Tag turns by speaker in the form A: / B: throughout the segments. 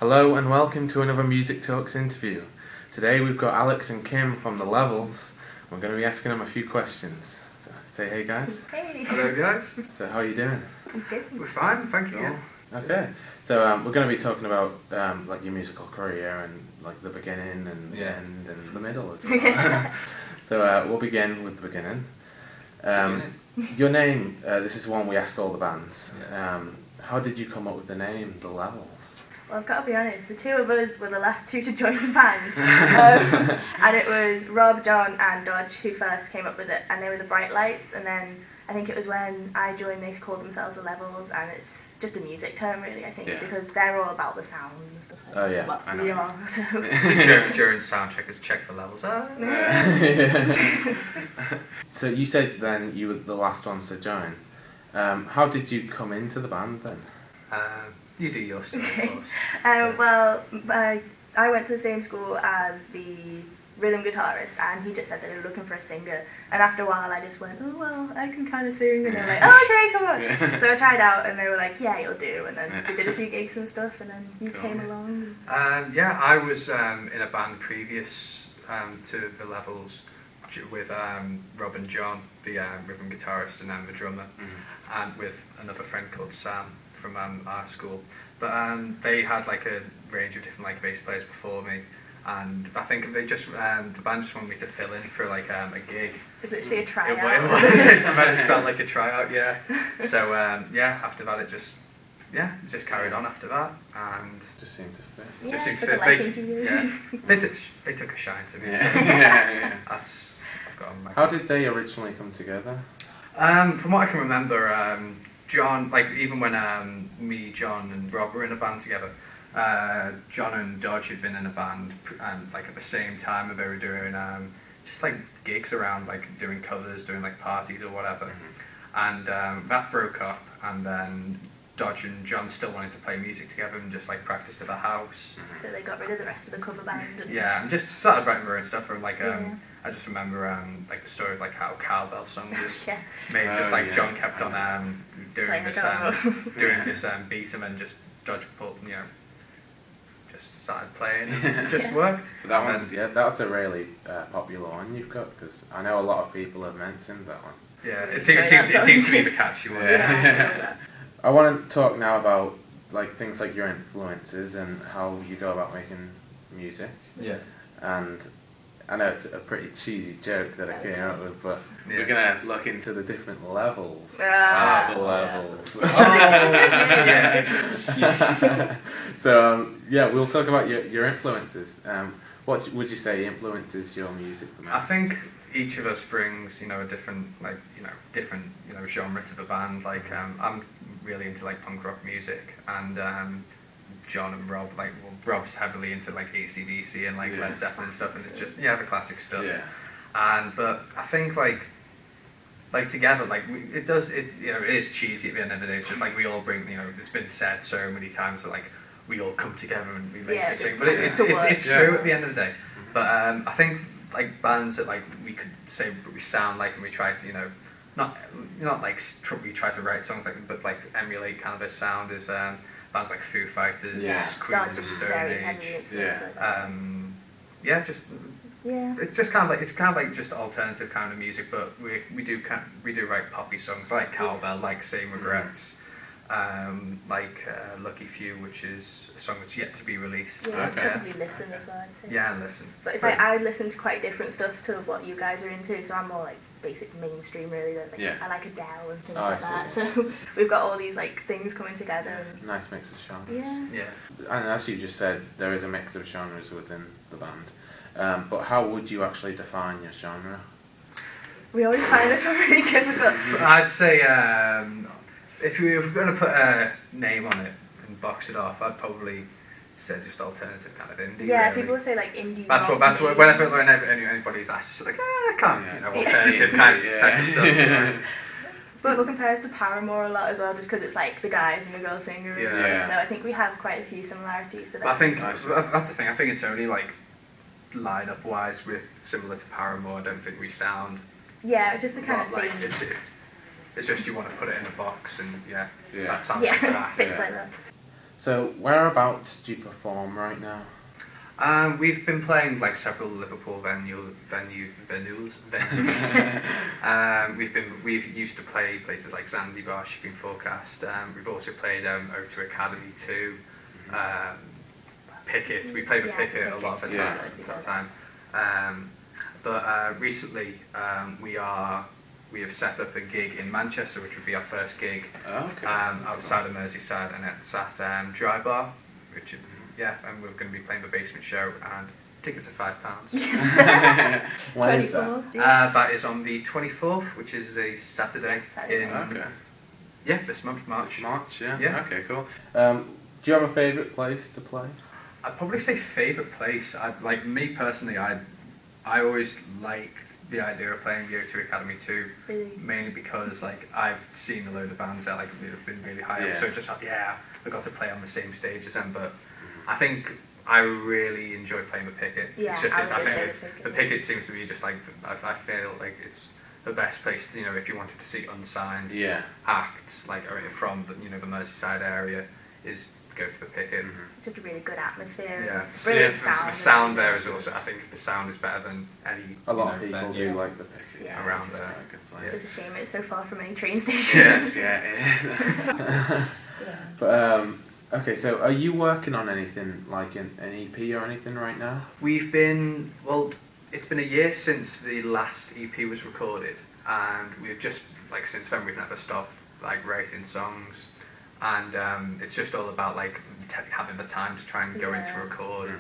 A: Hello and welcome to another Music Talks interview. Today we've got Alex and Kim from The Levels. We're going to be asking them a few questions. So say hey guys.
B: Hey.
C: Hello guys.
A: So how are you doing?
B: I'm good.
C: We're fine, thank you.
A: Cool. Okay. So we're going to be talking about like your musical career and like the beginning and the end and the middle as well. So we'll begin with the beginning. Your name, this is one we ask all the bands. How did you come up with the name The Levels?
B: Well, I've got to be honest, the two of us were the last two to join the band. And it was Rob, John and Dodge who first came up with it, and they were the Bright Lights, and then I think it was when I joined they called themselves The Levels, and it's just a music term really, I think, because they're all about the sound and stuff like that.
A: Oh yeah,
B: well,
A: I know.
B: we are, so.
C: During sound checkers, check the levels.
A: So you said then you were the last ones to join. How did you come into the band then?
C: You do your story first.
B: Well, I went to the same school as the rhythm guitarist, and he just said that they were looking for a singer, and after a while I just went, oh well, I can kind of sing, and they were like, oh okay, come on. So I tried out and they were like, yeah, you'll do, and then we did a few gigs and stuff, and then you came along.
C: Yeah, I was in a band previous to The Levels with Rob and John, the rhythm guitarist and the drummer, and with another friend called Sam from our school. But they had like a range of different like bass players before me, and I think they just the band just wanted me to fill in for like a gig.
B: It was literally a tryout.
C: It felt like a tryout, yeah. So after that it just carried on after that, and
A: Just seemed to fit.
B: Yeah,
C: just seemed to
B: took a
C: fit.
B: liking to you.
C: They took a shine to me. So
A: Yeah.
C: that's I've got on my.
A: How did they originally come together?
C: From what I can remember, John, like even when me, John, and Rob were in a band together, John and Dodge had been in a band, like at the same time they were doing just like gigs around, like doing covers, doing like parties or whatever, and that broke up, and then Dodge and John still wanted to play music together and just like practiced at the house.
B: So they got rid of the rest of the cover band. And
C: And just started writing their own stuff from like I just remember like the story of like how Cowbell song was made. Just like John kept on doing this beat, and then just Dodge pulled, just started playing. It just worked.
A: That one's that's a really popular one you've got, because I know a lot of people have mentioned that one.
C: Yeah, it seems to be the catchy one.
A: I want to talk now about like things like your influences and how you go about making music.
C: Yeah.
A: And I know it's a pretty cheesy joke that I came up with, but we're gonna look into the different levels. The levels. So we'll talk about your influences. What would you say influences your music the most?
C: I think each of us brings a different genre to the band. Like I'm really into like punk rock music, and John and Rob, Rob's heavily into like AC/DC and like Led Zeppelin and stuff, and it's just the classic stuff. But I think like together, like it is cheesy at the end of the day. It's just like we all bring, it's been said so many times that like we all come together and we make this thing, but it's true at the end of the day. But I think like bands that like we could say what we sound like, and we try to not like we try to write songs like, but like emulate kind of their sound, is bands like Foo Fighters, Queens of the Stone Age. It's just kind of like just alternative kind of music, but we do write poppy songs like Cowbell, like Same Regrets, like Lucky Few, which is a song that's yet to be released.
B: Possibly Listen as well, I think.
C: Listen.
B: But it's like I listen to quite different stuff to what you guys are into, so I'm more like basic mainstream really. I like Adele and things like that. So we've got all these like things coming together. And
A: nice mix of genres.
B: Yeah.
A: And as you just said, there is a mix of genres within the band. But how would you actually define your genre?
B: We always find this one really difficult.
C: I'd say if we were going to put a name on it and box it off, I'd probably say just alternative kind of indie.
B: Yeah,
C: really.
B: people say like indie.
C: That's what whenever anybody's asked, it's like I can't, alternative type of stuff.
B: People compare us to Paramore a lot as well, just because it's like the guys and the girl singer and stuff. So I think we have quite a few similarities to that.
C: But I think that's the thing. I think it's only like lineup wise we're similar to Paramore. I don't think we sound.
B: Yeah, it's just the kind of
C: like
B: scene.
C: it's just you want to put it in a box and that sounds like that.
B: Things like that.
A: So whereabouts do you perform right now?
C: We've been playing like several Liverpool venues. We've used to play places like Zanzibar, Shipping Forecast. We've also played O2 Academy too. Pickett. We played with Pickett a lot of the time. But recently we have set up a gig in Manchester, which would be our first gig outside of Merseyside, and it's at Dry Bar, which and we're going to be playing the basement show, and tickets are £5.
B: Yes.
A: When is that?
C: That is on the 24th, which is a Saturday. This month, March.
A: Yeah. Okay, cool. Do you have a favourite place to play?
C: I'd probably say favourite place. Like me personally, I always liked the idea of playing the O2 Academy too, mainly because like I've seen a load of bands that like have been really high up, so just like I got to play on the same stage as them. But I think I really enjoy playing the Pickett.
B: Yeah,
C: I think the Pickett seems to be just like I feel like it's the best place to, if you wanted to see unsigned acts like from the the Merseyside area, is go to the Pickett.
B: It's just a really good atmosphere.
C: Yeah, the sound there is also. I think the sound is better than any.
A: A lot of people do like the Pickett
C: around there.
B: It's just a shame it's so far from any train station.
A: Yes, it is. But okay, so are you working on anything like an EP or anything right now?
C: It's been a year since the last EP was recorded, and we've just since then we've never stopped writing songs. And it's just all about having the time to try and go into record.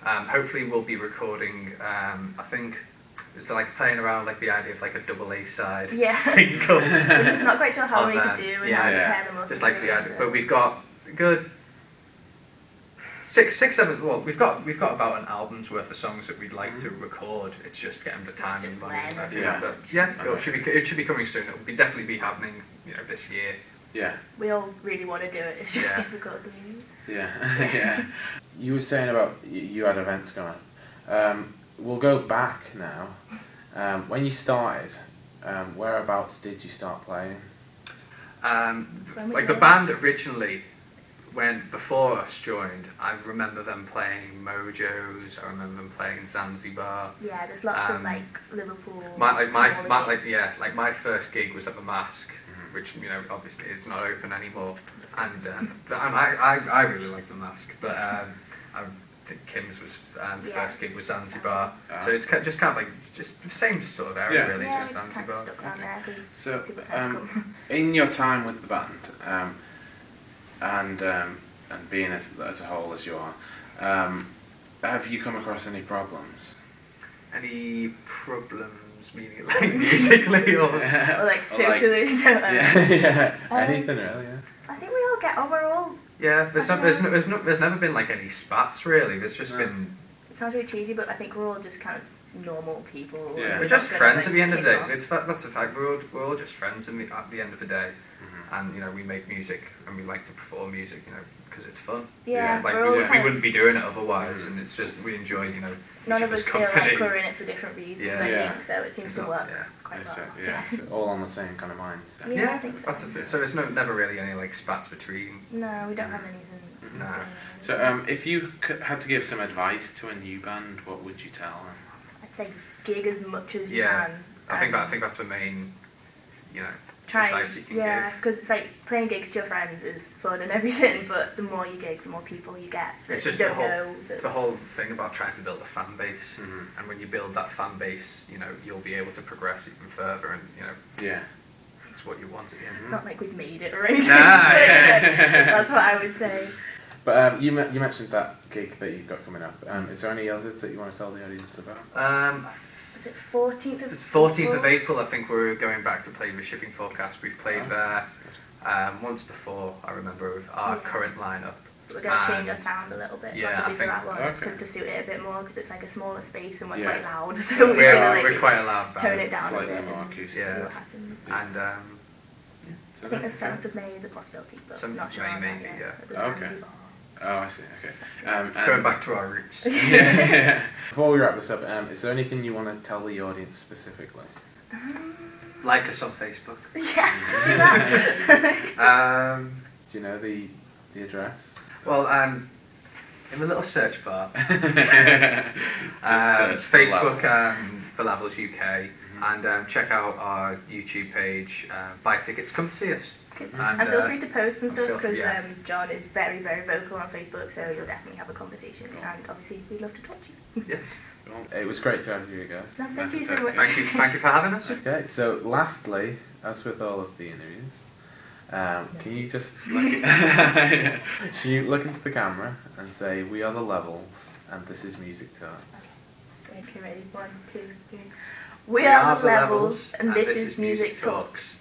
C: Hopefully we'll be recording, I think it's playing around the idea of a double A side single.
B: We're just not quite sure how many to do and how to pair them up.
C: Just the idea, but we've got a good six, seven. Well, we've got about an album's worth of songs that we'd like to record. It's just getting the time and money. But it should be coming soon. It will definitely be happening, this year.
A: Yeah.
B: We all really want to do it. It's just difficult to do.
A: Yeah. You were saying about you had events going on. We'll go back now. When you started, whereabouts did you start playing?
C: The band originally, before us joined, I remember them playing Mojos. I remember them playing Zanzibar.
B: Yeah, just lots of Liverpool.
C: My first gig was at the Mask, which obviously it's not open anymore, and I really like the Mask, but I think Kim's was first gig was Zanzibar, so it's just kind of just the same sort of area really, just Zanzibar.
A: So in your time with the band, and being as a whole as you are, have you come across any problems?
C: Any problems? Meaning musically or
B: socially?
A: Anything really?
B: I think we all get overall.
C: Yeah, there's never been any spats really. There's just been.
B: It sounds really cheesy, but I think we're all just kind of normal people.
A: Yeah.
C: We're just friends at the end of the day. That's a fact. We're all just friends at the end of the day, and we make music and we like to perform music, because it's fun.
B: Yeah.
C: We wouldn't be doing it otherwise, and it's just we enjoy
B: None of us feel
C: company.
B: we're in it for different reasons. I think so. It seems to work quite well.
A: So all on the same kind of mindset.
B: Yeah, I think so.
C: So there's never really any spats between.
B: No, we don't have anything.
C: No.
A: So if you had to give some advice to a new band, what would you tell them?
B: I'd say gig as much as you can.
C: I think that's the main, advice you can
B: give. Because it's playing gigs to your friends is fun and everything, but the more you gig, the more people you get.
C: It's just it's a whole thing about trying to build a fan base, and when you build that fan base, you'll be able to progress even further, and it's what you want at the end.
B: Not like we've made it or anything.
C: That's
B: what I would say.
A: But you mentioned that gig that you've got coming up. Is there any others that you want to tell the audience about?
B: Is it 14th of
C: It's 14th of April, I think we're going back to play with Shipping Forecast. We've played there once before, I remember, with our current lineup.
B: We're going to change our sound a little bit, possibly for that one, to suit it a bit more, because it's a smaller space and we're quite loud. So
C: we're quite a loud band.
B: Tone it down
A: slightly
B: a bit
A: more acoustic.
B: see what happens.
C: And
B: I think the 7th of May is a possibility, but not sure on that yet.
A: Okay. Oh, I see. Okay.
C: Going back to our roots.
A: Before we wrap this up, is there anything you want to tell the audience specifically?
C: Like us on Facebook.
B: Yeah, do that.
A: Do you know the address?
C: Well, in the little search bar,
A: Just search
C: Facebook for Levels UK, and check out our YouTube page. Buy tickets, come to see us.
B: And feel free to post and stuff
C: feel free,
B: because John is very, very vocal on Facebook, so you'll definitely have a conversation. And obviously, we'd love to talk to you.
C: Yes.
A: Well, it was great to have you guys.
B: No, thank you so much.
C: Thank you for having us.
A: Okay, so lastly, as with all of the interviews, can you just can you look into the camera and say, "We are the Levels, and this is Music Talks."
B: Okay, ready? 1, 2, 3. We are the Levels, and this is Music Talks.